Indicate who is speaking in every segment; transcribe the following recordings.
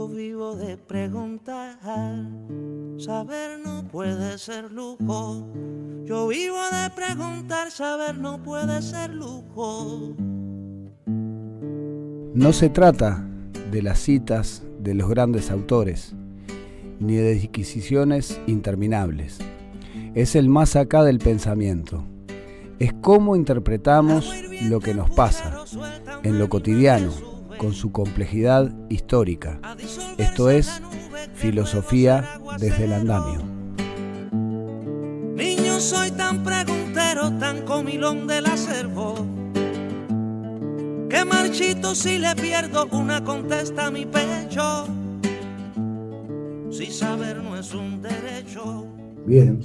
Speaker 1: Yo vivo de preguntar, saber no puede ser lujo. Yo vivo de preguntar, saber no puede ser lujo.
Speaker 2: No se trata de las citas de los grandes autores, ni de disquisiciones interminables. Es el más acá del pensamiento. Es cómo interpretamos lo que nos pasa en lo cotidiano, con su complejidad histórica. Esto es filosofía desde el andamio.
Speaker 1: Niño, soy tan preguntero, tan comilón del acervo, que marchito si le pierdo una contesta a mi pecho. Si saber no es un derecho.
Speaker 2: Bien,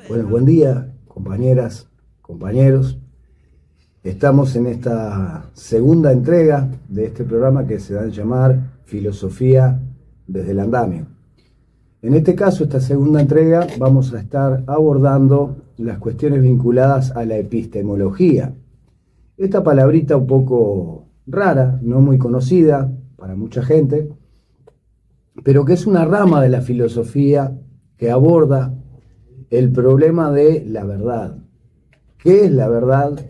Speaker 2: bueno, buen día, compañeras, compañeros. Estamos en esta segunda entrega de este programa que se da a llamar Filosofía desde el andamio. En este caso, esta segunda entrega, vamos a estar abordando las cuestiones vinculadas a la epistemología. Esta palabrita un poco rara, no muy conocida para mucha gente, pero que es una rama de la filosofía que aborda el problema de la verdad. ¿Qué es la verdad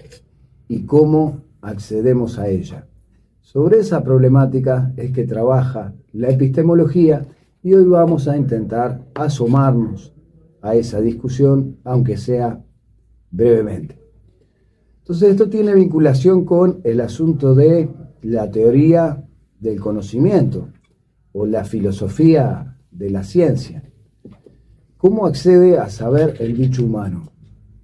Speaker 2: y cómo accedemos a ella? Sobre esa problemática es que trabaja la epistemología y hoy vamos a intentar asomarnos a esa discusión, aunque sea brevemente. Entonces esto tiene vinculación con el asunto de la teoría del conocimiento o la filosofía de la ciencia. ¿Cómo accede a saber el bicho humano?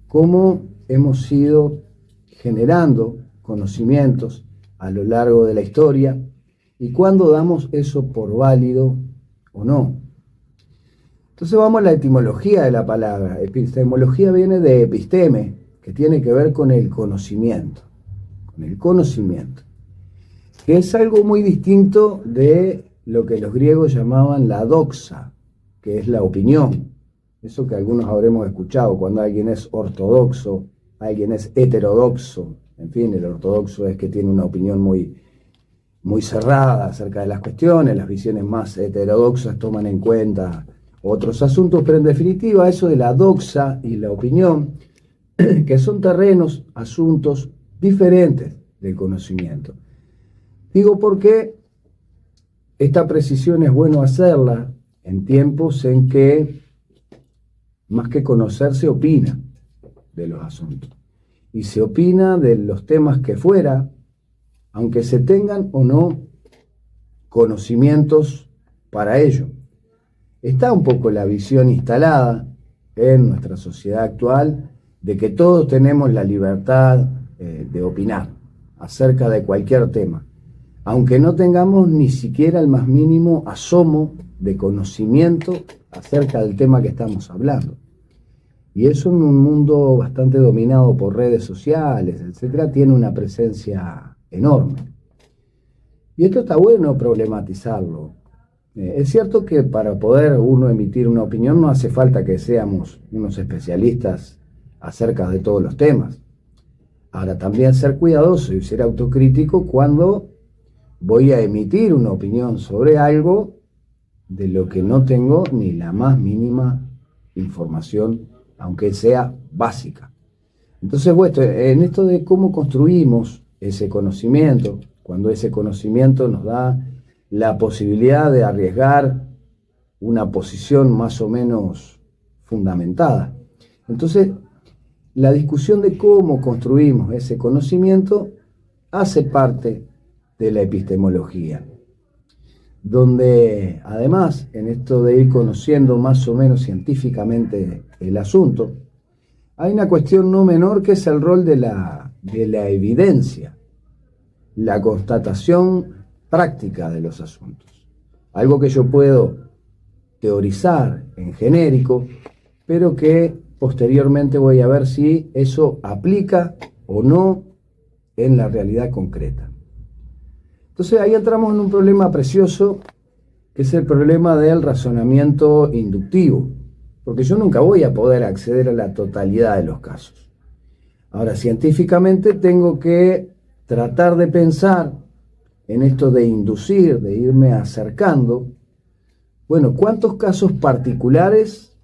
Speaker 2: ¿Cómo hemos ido generando conocimientos a lo largo de la historia y cuándo damos eso por válido o no? Entonces vamos a la etimología de la palabra. Epistemología viene de episteme, que tiene que ver con el conocimiento, que es algo muy distinto de lo que los griegos llamaban la doxa, que es la opinión. Eso que algunos habremos escuchado cuando alguien es ortodoxo, alguien es heterodoxo. En fin, el ortodoxo es que tiene una opinión muy cerrada acerca de las cuestiones, las visiones más heterodoxas toman en cuenta otros asuntos, pero en definitiva eso de la doxa y la opinión, que son terrenos, asuntos diferentes del conocimiento. Digo porque esta precisión es bueno hacerla en tiempos en que más que conocer se opina de los asuntos. Y se opina de los temas que fuera, aunque se tengan o no conocimientos para ello. Está un poco la visión instalada en nuestra sociedad actual de que todos tenemos la libertad de opinar acerca de cualquier tema, aunque no tengamos ni siquiera el más mínimo asomo de conocimiento acerca del tema que estamos hablando. Y eso en un mundo bastante dominado por redes sociales, etcétera, tiene una presencia enorme. Y esto está bueno problematizarlo. Es cierto que para poder uno emitir una opinión no hace falta que seamos unos especialistas acerca de todos los temas. Ahora, también ser cuidadoso y ser autocrítico cuando voy a emitir una opinión sobre algo de lo que no tengo ni la más mínima información, aunque sea básica. Entonces, bueno, en esto de cómo construimos ese conocimiento, cuando ese conocimiento nos da la posibilidad de arriesgar una posición más o menos fundamentada. Entonces, la discusión de cómo construimos ese conocimiento hace parte de la epistemología, donde además, en esto de ir conociendo más o menos científicamente el asunto, hay una cuestión no menor que es el rol de la evidencia, la constatación práctica de los asuntos. Algo que yo puedo teorizar en genérico, pero que posteriormente voy a ver si eso aplica o no en la realidad concreta. Entonces ahí entramos en un problema precioso, que es el problema del razonamiento inductivo, porque yo nunca voy a poder acceder a la totalidad de los casos. Ahora, científicamente tengo que tratar de pensar en esto de inducir, de irme acercando Bueno, ¿cuántos casos particulares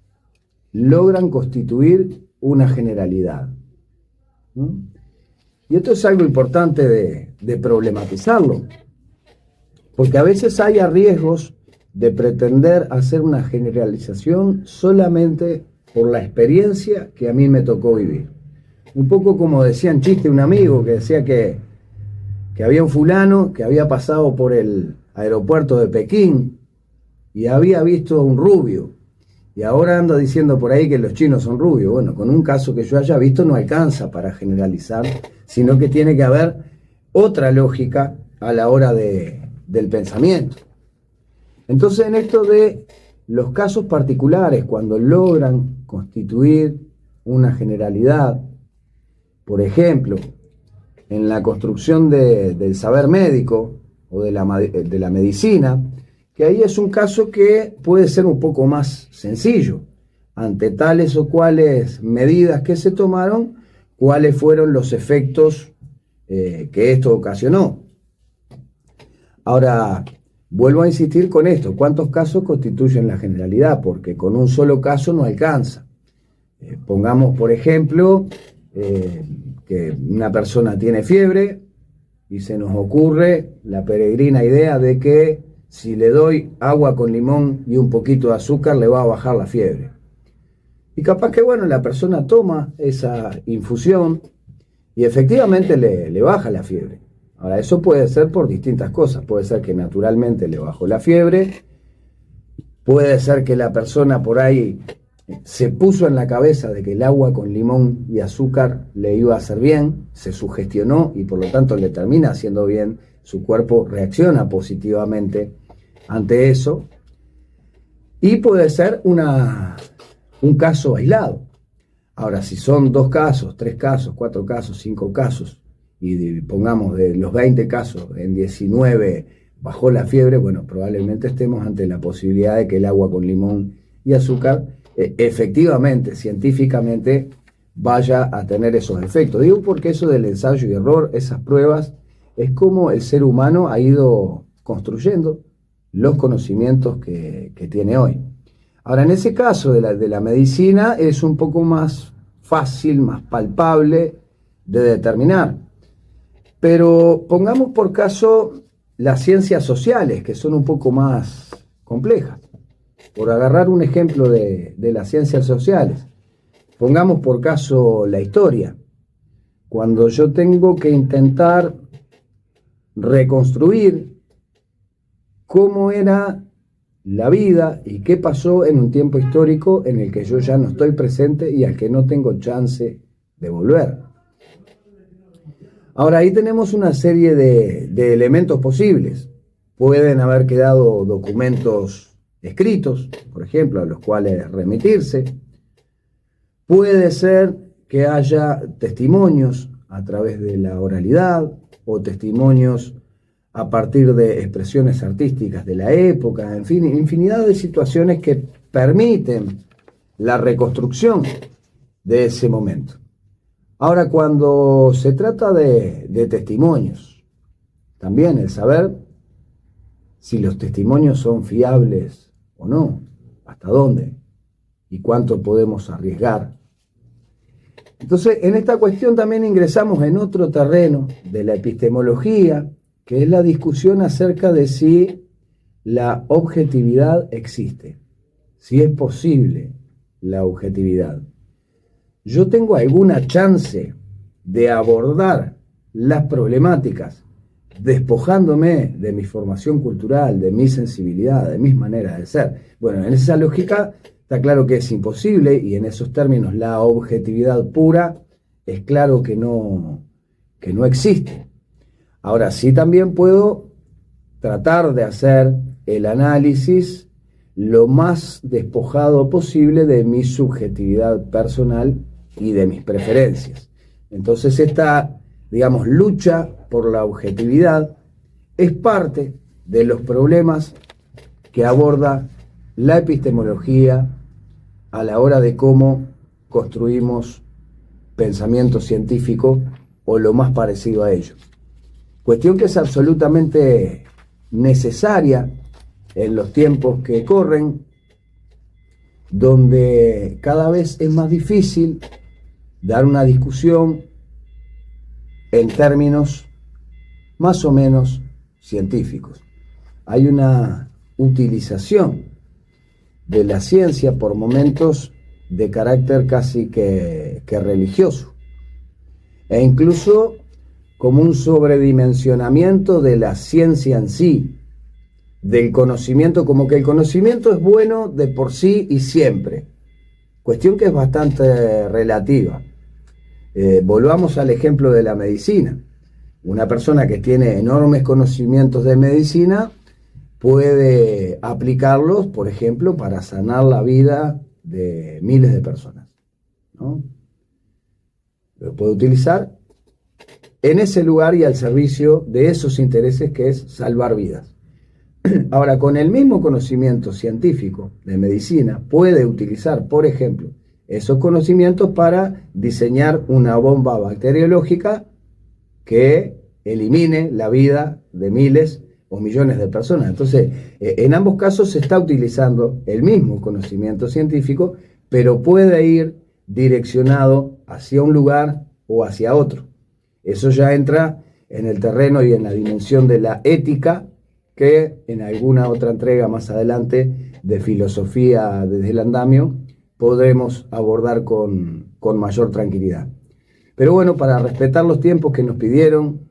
Speaker 2: logran constituir una generalidad? ¿No? Y esto es algo importante de problematizarlo, porque a veces hay riesgos de pretender hacer una generalización solamente por la experiencia que a mí me tocó vivir. Un poco como decía en chiste un amigo que decía que había un fulano que había pasado por el aeropuerto de Pekín y había visto a un rubio, y ahora anda diciendo por ahí que los chinos son rubios. Bueno, con un caso que yo haya visto no alcanza para generalizar, sino que tiene que haber otra lógica a la hora del pensamiento. Entonces, en esto de los casos particulares, cuando logran constituir una generalidad, por ejemplo, en la construcción del saber médico o de la medicina, que ahí es un caso que puede ser un poco más sencillo. Ante tales o cuales medidas que se tomaron, cuáles fueron los efectos que esto ocasionó. Ahora, vuelvo a insistir con esto, ¿cuántos casos constituyen la generalidad? Porque con un solo caso no alcanza. Pongamos, por ejemplo, que una persona tiene fiebre y se nos ocurre la peregrina idea de que si le doy agua con limón y un poquito de azúcar le va a bajar la fiebre. Y capaz que, bueno, la persona toma esa infusión y efectivamente le baja la fiebre. Ahora, eso puede ser por distintas cosas. Puede ser que naturalmente le bajó la fiebre, puede ser que la persona por ahí se puso en la cabeza de que el agua con limón y azúcar le iba a hacer bien, se sugestionó y por lo tanto le termina haciendo bien, su cuerpo reacciona positivamente ante eso, y puede ser un caso aislado. Ahora, si son 2 casos, 3 casos, 4 casos, 5 casos, y pongamos de los 20 casos, en 19 bajó la fiebre, bueno, probablemente estemos ante la posibilidad de que el agua con limón y azúcar efectivamente, científicamente, vaya a tener esos efectos. Digo porque eso del ensayo y error, esas pruebas, es como el ser humano ha ido construyendo los conocimientos que tiene hoy. Ahora, en ese caso de la medicina es un poco más fácil, más palpable de determinar. Pero pongamos por caso las ciencias sociales, que son un poco más complejas. Por agarrar un ejemplo de las ciencias sociales, pongamos por caso la historia. Cuando yo tengo que intentar reconstruir cómo era la vida y qué pasó en un tiempo histórico en el que yo ya no estoy presente y al que no tengo chance de volver. Ahora, ahí tenemos una serie de elementos posibles. Pueden haber quedado documentos escritos, por ejemplo, a los cuales remitirse. Puede ser que haya testimonios a través de la oralidad o testimonios a partir de expresiones artísticas de la época, en fin, infinidad de situaciones que permiten la reconstrucción de ese momento. Ahora, cuando se trata de testimonios, también el saber si los testimonios son fiables o no, hasta dónde y cuánto podemos arriesgar. Entonces, en esta cuestión también ingresamos en otro terreno de la epistemología, que es la discusión acerca de si la objetividad existe, si es posible la objetividad. ¿Yo tengo alguna chance de abordar las problemáticas despojándome de mi formación cultural, de mi sensibilidad, de mis maneras de ser? Bueno, en esa lógica está claro que es imposible, y en esos términos la objetividad pura es claro que no existe. Ahora, sí también puedo tratar de hacer el análisis lo más despojado posible de mi subjetividad personal y de mis preferencias. Entonces esta, digamos, lucha por la objetividad es parte de los problemas que aborda la epistemología a la hora de cómo construimos pensamiento científico o lo más parecido a ello. Cuestión que es absolutamente necesaria en los tiempos que corren, donde cada vez es más difícil dar una discusión en términos más o menos científicos. Hay una utilización de la ciencia por momentos de carácter casi que religioso, e incluso como un sobredimensionamiento de la ciencia en sí, del conocimiento, como que el conocimiento es bueno de por sí y siempre, cuestión que es bastante relativa. Volvamos al ejemplo de la medicina. Una persona que tiene enormes conocimientos de medicina puede aplicarlos, por ejemplo, para sanar la vida de miles de personas, ¿no? Lo puede utilizar en ese lugar y al servicio de esos intereses, que es salvar vidas. Ahora, con el mismo conocimiento científico de medicina, puede utilizar, por ejemplo, esos conocimientos para diseñar una bomba bacteriológica que elimine la vida de miles o millones de personas. Entonces, en ambos casos se está utilizando el mismo conocimiento científico, pero puede ir direccionado hacia un lugar o hacia otro. Eso ya entra en el terreno y en la dimensión de la ética, que en alguna otra entrega más adelante de filosofía desde el andamio podremos abordar con mayor tranquilidad. Pero bueno, para respetar los tiempos que nos pidieron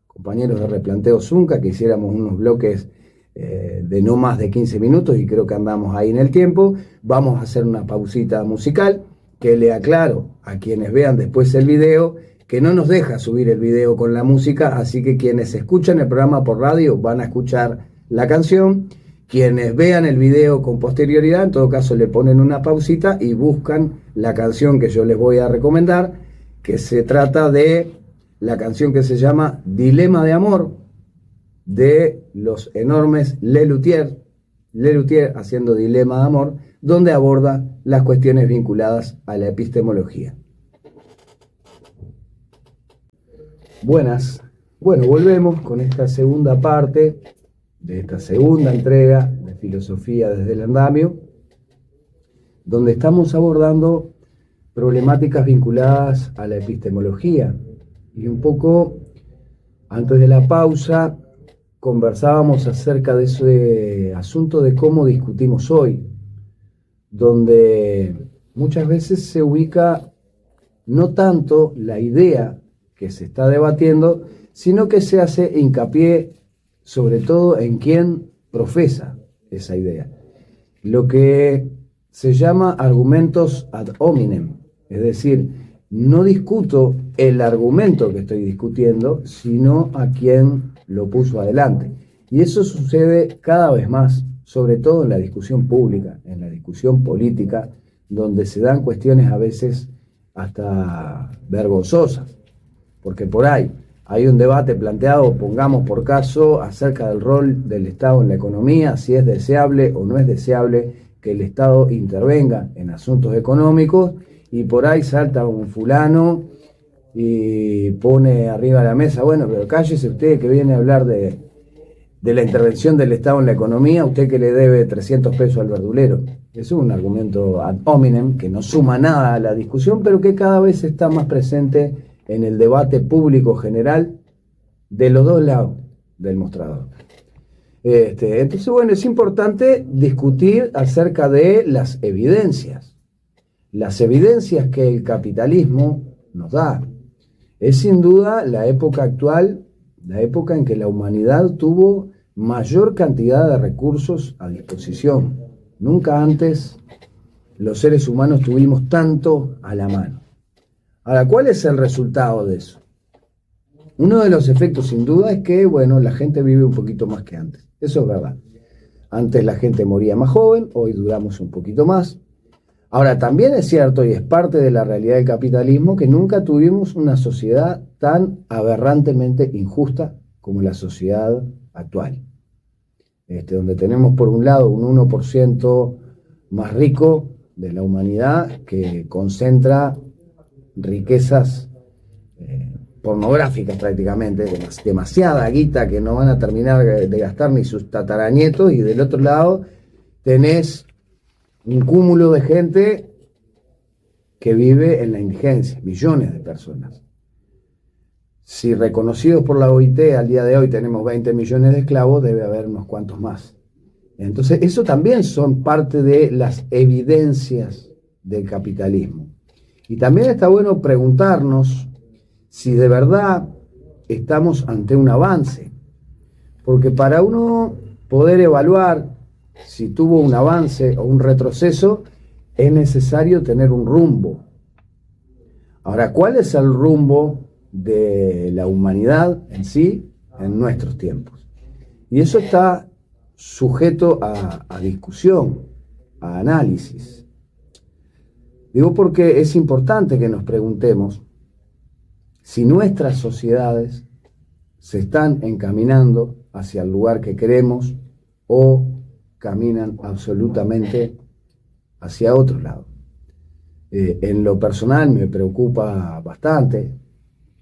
Speaker 2: compañeros de Replanteo Zunca, que hiciéramos unos bloques de no más de 15 minutos, y creo que andamos ahí en el tiempo, vamos a hacer una pausita musical, que le aclaro a quienes vean después el video, que no nos deja subir el video con la música, así que quienes escuchan el programa por radio van a escuchar la canción, quienes vean el video con posterioridad, en todo caso le ponen una pausita y buscan la canción que yo les voy a recomendar, que se trata de la canción que se llama Dilema de Amor, de los enormes Lelutier haciendo Dilema de Amor, donde aborda las cuestiones vinculadas a la epistemología. Buenas, bueno, volvemos con esta segunda parte de esta segunda entrega de Filosofía desde el Andamio, donde estamos abordando problemáticas vinculadas a la epistemología. Y un poco antes de la pausa conversábamos acerca de ese asunto de cómo discutimos hoy, donde muchas veces se ubica no tanto la idea que se está debatiendo, sino que se hace hincapié sobre todo en quien profesa esa idea. Lo que se llama argumentos ad hominem, es decir, no discuto el argumento que estoy discutiendo, sino a quien lo puso adelante. Y eso sucede cada vez más, sobre todo en la discusión pública, en la discusión política, donde se dan cuestiones a veces hasta vergonzosas, porque por ahí hay un debate planteado, pongamos por caso, acerca del rol del Estado en la economía, si es deseable o no es deseable que el Estado intervenga en asuntos económicos, y por ahí salta un fulano y pone arriba de la mesa, bueno, pero cállese usted que viene a hablar de la intervención del Estado en la economía, usted que le debe 300 pesos al verdulero. Es un argumento ad hominem que no suma nada a la discusión, pero que cada vez está más presente en el debate público general de los dos lados del mostrador. Entonces, bueno, es importante discutir acerca de las evidencias que el capitalismo nos da. Es sin duda la época actual, la época en que la humanidad tuvo mayor cantidad de recursos a disposición. Nunca antes los seres humanos tuvimos tanto a la mano. Ahora, ¿cuál es el resultado de eso? Uno de los efectos, sin duda, es que, bueno, la gente vive un poquito más que antes. Eso es verdad. Antes la gente moría más joven, hoy duramos un poquito más. Ahora, también es cierto, y es parte de la realidad del capitalismo, que nunca tuvimos una sociedad tan aberrantemente injusta como la sociedad actual. Donde tenemos, por un lado, un 1% más rico de la humanidad que concentra riquezas pornográficas prácticamente, demasiada guita que no van a terminar de gastar ni sus tataranietos, y del otro lado tenés un cúmulo de gente que vive en la indigencia, millones de personas. Si reconocidos por la OIT al día de hoy tenemos 20 millones de esclavos, debe haber unos cuantos más. Entonces, eso también son parte de las evidencias del capitalismo. Y también está bueno preguntarnos si de verdad estamos ante un avance, porque para uno poder evaluar si tuvo un avance o un retroceso, es necesario tener un rumbo. Ahora, ¿cuál es el rumbo de la humanidad en sí en nuestros tiempos? Y eso está sujeto a discusión, a análisis. Digo porque es importante que nos preguntemos si nuestras sociedades se están encaminando hacia el lugar que queremos o caminan absolutamente hacia otro lado. En lo personal me preocupa bastante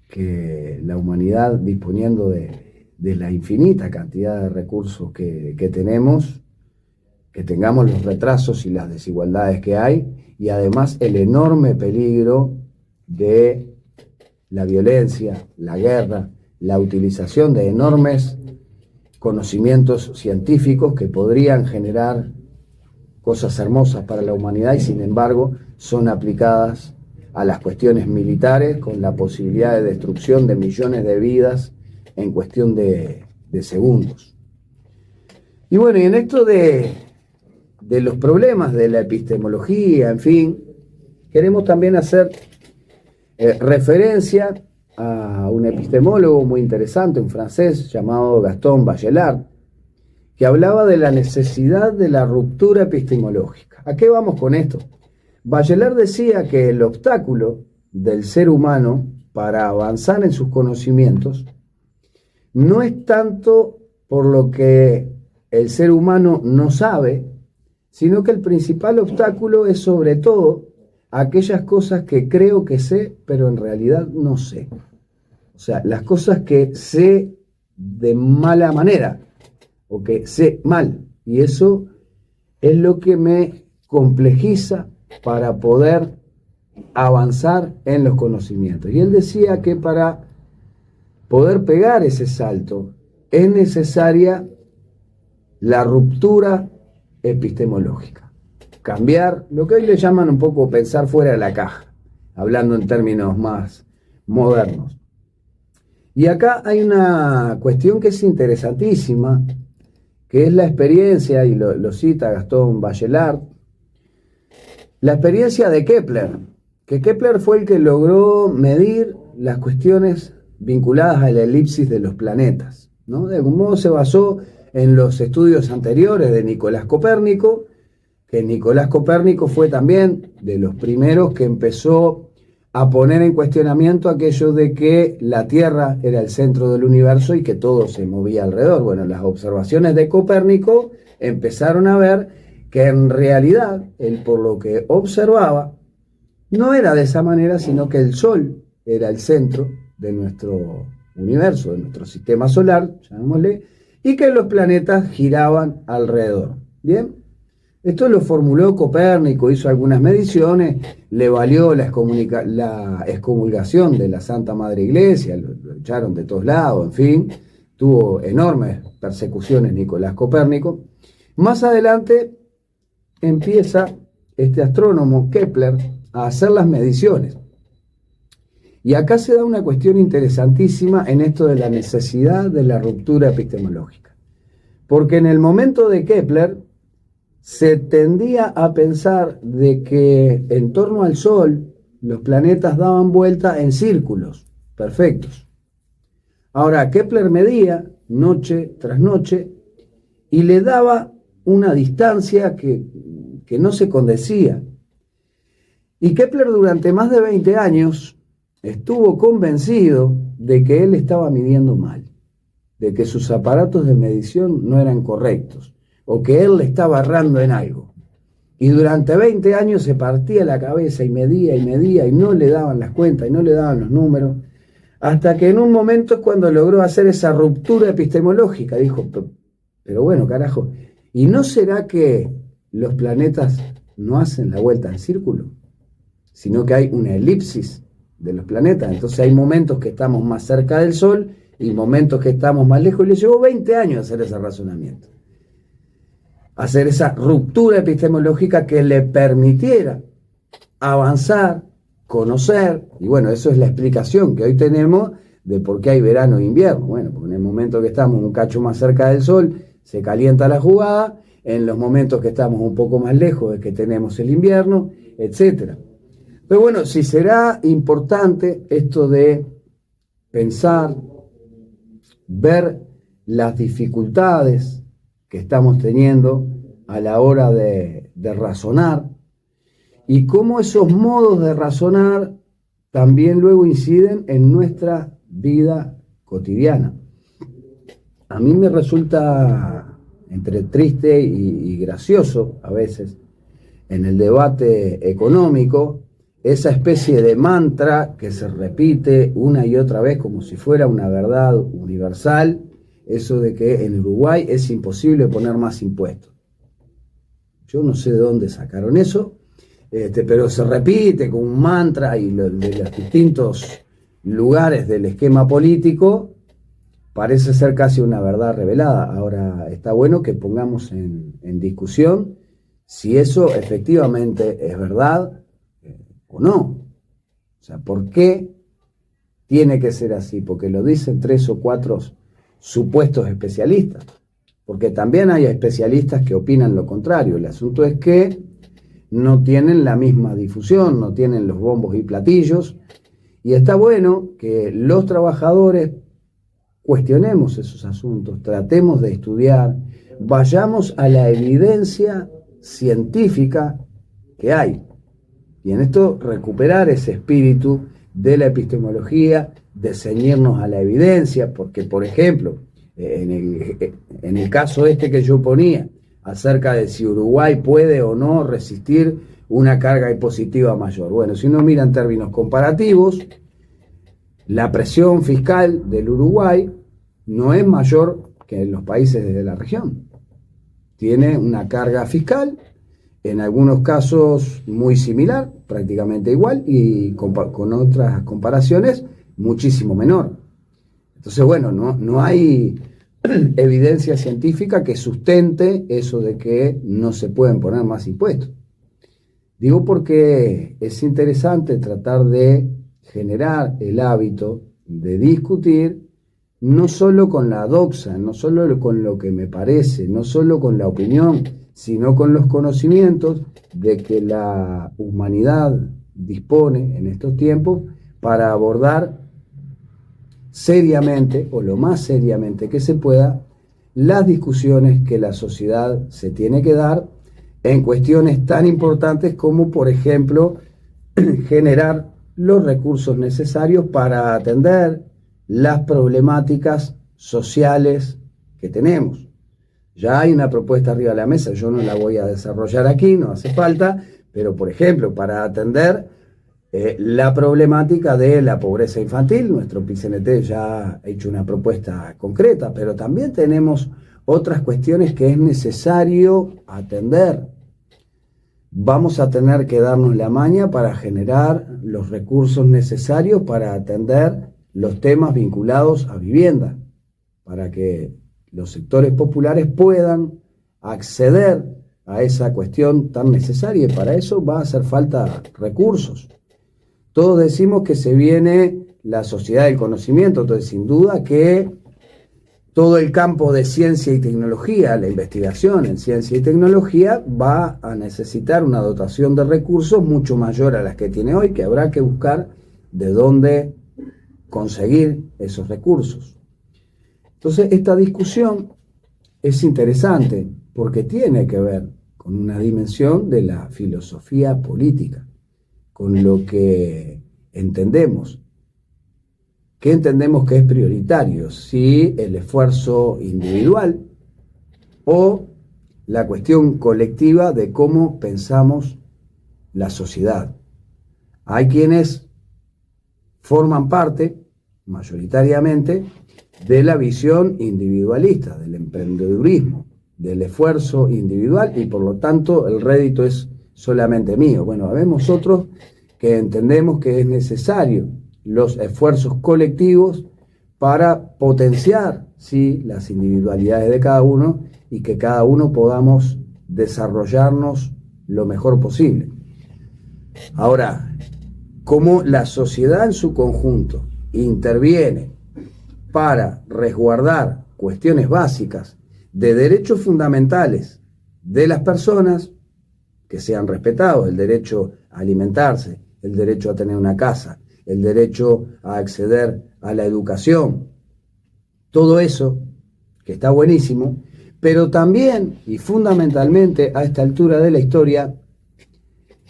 Speaker 2: que la humanidad, disponiendo de la infinita cantidad de recursos que tenemos, que tengamos los retrasos y las desigualdades que hay, y además el enorme peligro de la violencia, la guerra, la utilización de enormes conocimientos científicos que podrían generar cosas hermosas para la humanidad y sin embargo son aplicadas a las cuestiones militares con la posibilidad de destrucción de millones de vidas en cuestión de segundos. Y bueno, y en esto de los problemas de la epistemología, en fin, queremos también hacer referencia a un epistemólogo muy interesante, un francés llamado Gaston Bachelard, que hablaba de la necesidad de la ruptura epistemológica. ¿A qué vamos con esto? Bachelard decía que el obstáculo del ser humano para avanzar en sus conocimientos no es tanto por lo que el ser humano no sabe, sino que el principal obstáculo es sobre todo aquellas cosas que creo que sé, pero en realidad no sé. O sea, las cosas que sé de mala manera o que sé mal. Y eso es lo que me complejiza para poder avanzar en los conocimientos. Y él decía que para poder pegar ese salto es necesaria la ruptura epistemológica. Cambiar lo que hoy le llaman un poco pensar fuera de la caja, hablando en términos más modernos. Y acá hay una cuestión que es interesantísima, que es la experiencia, y lo cita Gaston Bachelard, la experiencia de Kepler, que Kepler fue el que logró medir las cuestiones vinculadas a la elipsis de los planetas, ¿no? De algún modo se basó en los estudios anteriores de Nicolás Copérnico, que Nicolás Copérnico fue también de los primeros que empezó a poner en cuestionamiento aquello de que la Tierra era el centro del universo y que todo se movía alrededor. Bueno, las observaciones de Copérnico empezaron a ver que en realidad él, por lo que observaba, no era de esa manera, sino que el Sol era el centro de nuestro universo, de nuestro sistema solar, llamémosle, y que los planetas giraban alrededor. ¿Bien? Esto lo formuló Copérnico, hizo algunas mediciones, le valió la excomulgación de la Santa Madre Iglesia, lo echaron de todos lados, en fin, tuvo enormes persecuciones Nicolás Copérnico. Más adelante empieza este astrónomo Kepler a hacer las mediciones. Y acá se da una cuestión interesantísima en esto de la necesidad de la ruptura epistemológica. Porque en el momento de Kepler se tendía a pensar de que en torno al Sol los planetas daban vuelta en círculos perfectos. Ahora, Kepler medía noche tras noche y le daba una distancia que no se condecía. Y Kepler durante más de 20 años estuvo convencido de que él estaba midiendo mal, de que sus aparatos de medición no eran correctos, o que él le estaba errando en algo. Y durante 20 años se partía la cabeza y medía y no le daban las cuentas y no le daban los números, Hasta que en un momento es cuando logró hacer esa ruptura epistemológica. Dijo, pero bueno, carajo, ¿y no será que los planetas no hacen la vuelta en círculo, sino que hay una elipsis de los planetas? Entonces hay momentos que estamos más cerca del Sol y momentos que estamos más lejos. Y le llevó 20 años hacer ese razonamiento, hacer esa ruptura epistemológica que le permitiera avanzar, conocer, y bueno, eso es la explicación que hoy tenemos de por qué hay verano e invierno. Bueno, porque en el momento que estamos un cacho más cerca del Sol, se calienta la jugada, en los momentos que estamos un poco más lejos es que tenemos el invierno, etc. Pero bueno, si será importante esto de pensar, ver las dificultades que estamos teniendo a la hora de razonar, y cómo esos modos de razonar también luego inciden en nuestra vida cotidiana. A mí me resulta entre triste y gracioso a veces en el debate económico esa especie de mantra que se repite una y otra vez como si fuera una verdad universal, eso de que en Uruguay es imposible poner más impuestos. Yo no sé de dónde sacaron eso, pero se repite con un mantra y de los distintos lugares del esquema político parece ser casi una verdad revelada. Ahora, está bueno que pongamos en discusión si eso efectivamente es verdad o no. O sea, ¿por qué tiene que ser así? Porque lo dicen 3 o 4 supuestos especialistas. Porque también hay especialistas que opinan lo contrario. El asunto es que no tienen la misma difusión, no tienen los bombos y platillos, y está bueno que los trabajadores cuestionemos esos asuntos, tratemos de estudiar, vayamos a la evidencia científica que hay, y en esto recuperar ese espíritu de la epistemología, de ceñirnos a la evidencia, porque por ejemplo, en el caso este que yo ponía, acerca de si Uruguay puede o no resistir una carga impositiva mayor. Bueno, si uno mira en términos comparativos, la presión fiscal del Uruguay no es mayor que en los países de la región. Tiene una carga fiscal, en algunos casos muy similar, prácticamente igual, y con otras comparaciones muchísimo menor. Entonces, bueno, no hay evidencia científica que sustente eso de que no se pueden poner más impuestos. Digo porque es interesante tratar de generar el hábito de discutir no solo con la doxa, no solo con lo que me parece, no solo con la opinión, sino con los conocimientos de que la humanidad dispone en estos tiempos para abordar seriamente, o lo más seriamente que se pueda, las discusiones que la sociedad se tiene que dar en cuestiones tan importantes como, por ejemplo, generar los recursos necesarios para atender las problemáticas sociales que tenemos. Ya hay una propuesta arriba de la mesa, yo no la voy a desarrollar aquí, no hace falta, pero por ejemplo, para atender la problemática de la pobreza infantil, nuestro PCNT ya ha hecho una propuesta concreta, pero también tenemos otras cuestiones que es necesario atender. Vamos a tener que darnos la maña para generar los recursos necesarios para atender los temas vinculados a vivienda, para que los sectores populares puedan acceder a esa cuestión tan necesaria, y para eso va a hacer falta recursos. Todos decimos que se viene la sociedad del conocimiento, entonces sin duda que todo el campo de ciencia y tecnología, la investigación en ciencia y tecnología, va a necesitar una dotación de recursos mucho mayor a las que tiene hoy, que habrá que buscar de dónde conseguir esos recursos. Entonces, esta discusión es interesante porque tiene que ver con una dimensión de la filosofía política, con lo que entendemos. ¿Qué entendemos que es prioritario? Si el esfuerzo individual o la cuestión colectiva de cómo pensamos la sociedad. Hay quienes forman parte mayoritariamente de la visión individualista, del emprendedurismo, del esfuerzo individual y por lo tanto el rédito es solamente mío. Bueno, habemos otros que entendemos que es necesario los esfuerzos colectivos para potenciar, sí, las individualidades de cada uno y que cada uno podamos desarrollarnos lo mejor posible. Ahora, cómo la sociedad en su conjunto interviene para resguardar cuestiones básicas de derechos fundamentales de las personas, que sean respetados, el derecho a alimentarse, el derecho a tener una casa, el derecho a acceder a la educación, todo eso, que está buenísimo, pero también y fundamentalmente a esta altura de la historia,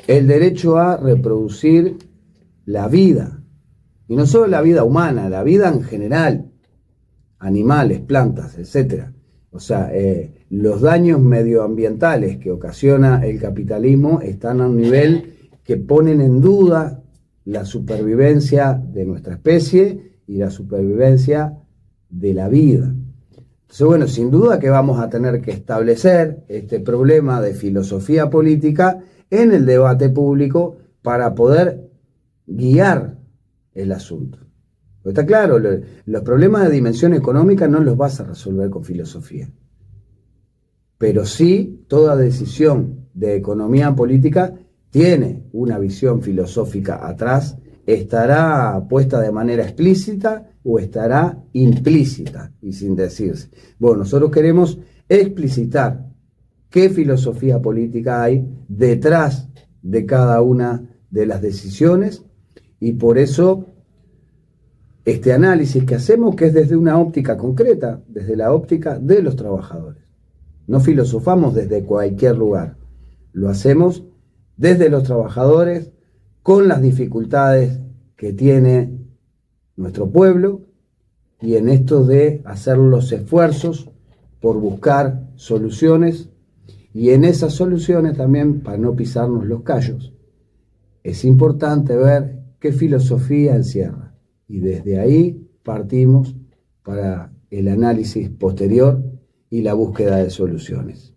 Speaker 2: el derecho a reproducir la vida, y no solo la vida humana, la vida en general, animales, plantas, etc. O sea, los daños medioambientales que ocasiona el capitalismo están a un nivel que ponen en duda la supervivencia de nuestra especie y la supervivencia de la vida. Entonces, bueno, sin duda que vamos a tener que establecer este problema de filosofía política en el debate público para poder guiar el asunto. Pero está claro, los problemas de dimensión económica no los vas a resolver con filosofía. Pero sí, toda decisión de economía política tiene una visión filosófica atrás, estará puesta de manera explícita o estará implícita y sin decirse. Bueno, nosotros queremos explicitar qué filosofía política hay detrás de cada una de las decisiones y por eso este análisis que hacemos, que es desde una óptica concreta, desde la óptica de los trabajadores. No filosofamos desde cualquier lugar, lo hacemos desde los trabajadores, con las dificultades que tiene nuestro pueblo y en esto de hacer los esfuerzos por buscar soluciones y en esas soluciones también, para no pisarnos los callos, es importante ver qué filosofía encierra y desde ahí partimos para el análisis posterior y la búsqueda de soluciones.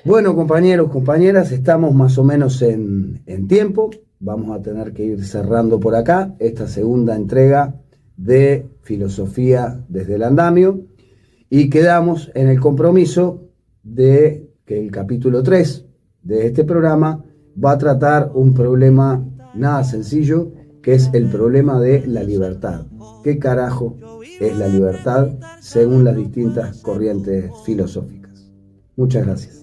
Speaker 2: Bueno, compañeros, compañeras, estamos más o menos en tiempo. Vamos a tener que ir cerrando por acá esta segunda entrega de Filosofía desde el Andamio y quedamos en el compromiso de que el capítulo 3 de este programa va a tratar un problema nada sencillo, que es el problema de la libertad. ¿Qué carajo es la libertad según las distintas corrientes filosóficas? Muchas gracias.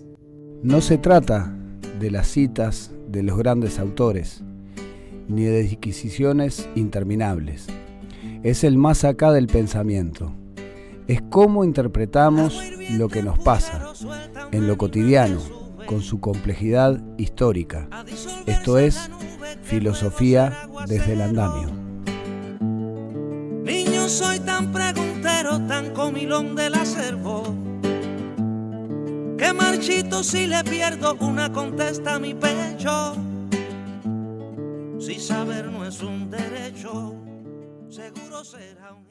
Speaker 2: No se trata de las citas de los grandes autores, ni de disquisiciones interminables. Es el más acá del pensamiento. Es cómo interpretamos lo que nos pasa, en lo cotidiano, con su complejidad histórica. Esto es Filosofía desde el Andamio.
Speaker 1: Niño, soy tan preguntero, tan comilón del acervo, que marchito si le pierdo una contesta a mi pecho. Si saber no es un derecho, seguro será un